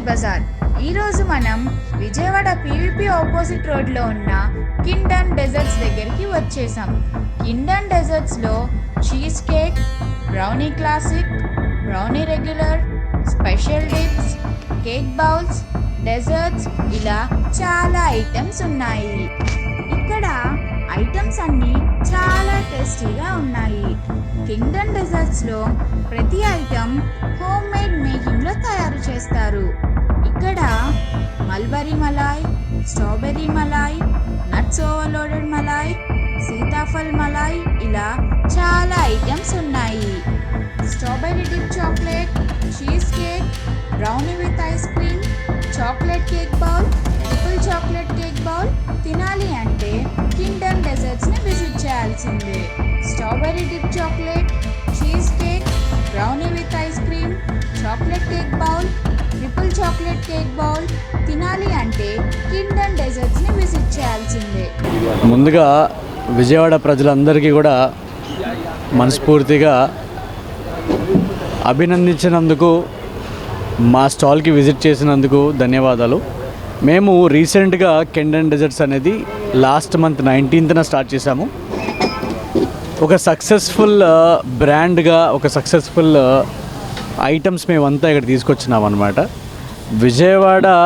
బజార్. ఈరోజు మనం Vijayawada PVP opposite రోడ్లో ఉన్న కిండన్ డెజర్ట్స్ దగ్గరికి వచ్చేసాం. కిండన్ డెజర్ట్స్లో cheese cake, brownie classic, brownie regular, special dips, cake bowls, desserts ఇలా చాలా ఐటమ్స్ ఉన్నాయి. ఇక్కడ ఐటమ్స్ అన్నీ చాలా టేస్టీగా ఉన్నాయి. కిండన్ డెజర్ట్స్లో ప్రతి ఐటమ్ హోమ్ మేడ్ మేకింగ్లో తయారు చేస్తారు. ఇక్కడ mulberry Malay, strawberry Malay, nuts overloaded Malay, Sitaphal Malay ఇలా చాలా ఐటమ్స్ ఉన్నాయి. Strawberry dip chocolate, cheese cake, brownie with ice cream, chocolate cake bowl, triple chocolate cake bowl తినాలి అంటే కిండన్ డెజర్ట్స్ని విజిట్ చేయాల్సిందే. Strawberry dip chocolate, cheese cake, brownie with ice cream, chocolate cake bowl, triple chocolate cake bowl తినాలి అంటే కిండన్ డెజర్ట్స్ని visit చేయాల్సిందే. ముందుగా విజయవాడ ప్రజలందరికీ కూడా మనస్ఫూర్తిగా అభినందించినందుకు, మా స్టాల్కి విజిట్ చేసినందుకు ధన్యవాదాలు. మేము రీసెంట్గా కిండన్ డెజర్ట్స్ అనేది లాస్ట్ మంత్ 19th స్టార్ట్ చేశాము. ఒక సక్సెస్ఫుల్ బ్రాండ్గా, ఒక సక్సెస్ఫుల్ ఐటమ్స్ మేమంతా ఇక్కడ తీసుకొచ్చినాం అన్నమాట. విజయవాడలో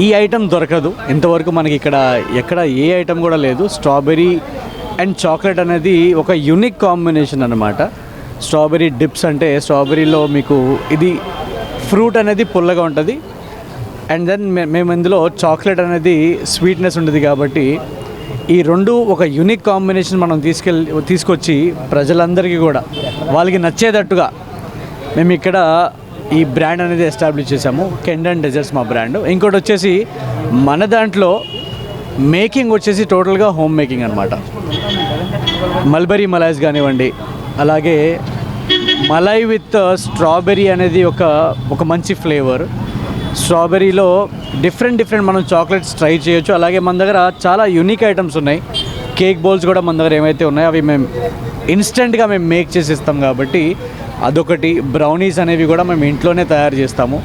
ఈ ఐటమ్ దొరకదు ఇంతవరకు మనకి, ఇక్కడ ఎక్కడ ఏ ఐటమ్ కూడా లేదు. స్ట్రాబెర్రీ అండ్ చాక్లెట్ అనేది ఒక యూనిక్ కాంబినేషన్ అన్నమాట. స్ట్రాబెర్రీ డిప్స్ అంటే స్ట్రాబెర్రీలో మీకు ఇది ఫ్రూట్ అనేది పుల్లగా ఉంటుంది, అండ్ దెన్ మేము ఇందులో చాక్లెట్ అనేది స్వీట్నెస్ ఉంటుంది. కాబట్టి ఈ రెండు ఒక యూనిక్ కాంబినేషన్ మనం తీసుకొచ్చి ప్రజలందరికీ కూడా వాళ్ళకి నచ్చేటట్టుగా మేము ఇక్కడ ఈ బ్రాండ్ అనేది ఎస్టాబ్లిష్ చేసాము. కిండన్ డెజర్ట్స్ మా బ్రాండ్. ఇంకోటి వచ్చేసి మన దాంట్లో మేకింగ్ వచ్చేసి టోటల్గా హోమ్ మేకింగ్ అనమాట. మల్బరీ మలాయ్స్ కానివ్వండి, అలాగే మలాయ్ విత్ స్ట్రాబెర్రీ అనేది ఒక మంచి ఫ్లేవర్. స్ట్రాబెర్రీలో డిఫరెంట్ మనం చాక్లెట్స్ ట్రై చేయొచ్చు. అలాగే మన దగ్గర చాలా యూనిక్ ఐటమ్స్ ఉన్నాయి. కేక్ బౌల్స్ కూడా మన దగ్గర ఏమైతే ఉన్నాయో అవి మేము ఇన్స్టెంట్గా మేము మేక్ చేసి ఇస్తాం కాబట్టి అదొకటి. బ్రౌనీస్ అనేవి కూడా మేము ఇంట్లోనే తయారు చేస్తాము.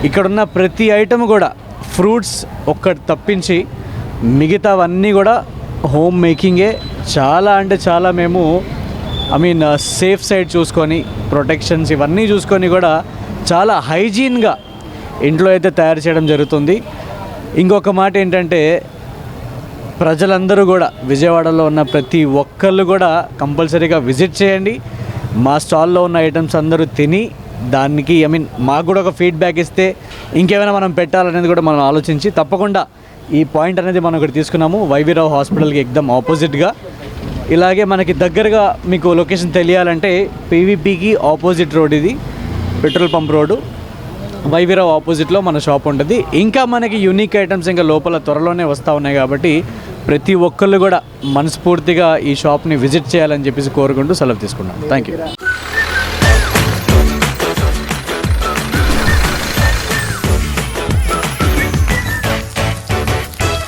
ఇక్కడున్న ప్రతి ఐటమ్ కూడా ఫ్రూట్స్ ఒక్కటి తప్పించి మిగతావన్నీ కూడా హోమ్ మేకింగే. చాలా అంటే చాలా మేము సేఫ్ సైడ్ చూసుకొని, ప్రొటెక్షన్స్ ఇవన్నీ చూసుకొని కూడా చాలా హైజీన్గా ఇంట్లో అయితే తయారు చేయడం జరుగుతుంది. ఇంకొక మాట ఏంటంటే, ప్రజలందరూ కూడా విజయవాడలో ఉన్న ప్రతి ఒక్కళ్ళు కూడా కంపల్సరీగా విజిట్ చేయండి. మా స్టాల్లో ఉన్న ఐటమ్స్ అందరూ తిని దానికి మాకు కూడా ఒక ఫీడ్బ్యాక్ ఇస్తే ఇంకేమైనా మనం పెట్టాలనేది కూడా మనం ఆలోచించి తప్పకుండా ఈ పాయింట్ అనేది మనం ఇక్కడ తీసుకున్నాము. వైవీరావు హాస్పిటల్కి ఎగ్దమ్ ఆపోజిట్గా. ఇలాగే మనకి దగ్గరగా మీకు లొకేషన్ తెలియాలంటే పీవీపీకి ఆపోజిట్ రోడ్, ఇది పెట్రోల్ పంప్ రోడ్డు, వైవీరావు ఆపోజిట్లో మన షాప్ ఉంటుంది. ఇంకా మనకి యూనిక్ ఐటమ్స్ ఇంకా లోపల త్వరలోనే వస్తూ ఉన్నాయి కాబట్టి ప్రతి ఒక్కళ్ళు కూడా మనస్ఫూర్తిగా ఈ షాప్ని విజిట్ చేయాలని చెప్పేసి కోరుకుంటూ సెలవు తీసుకున్నాను. Thank you.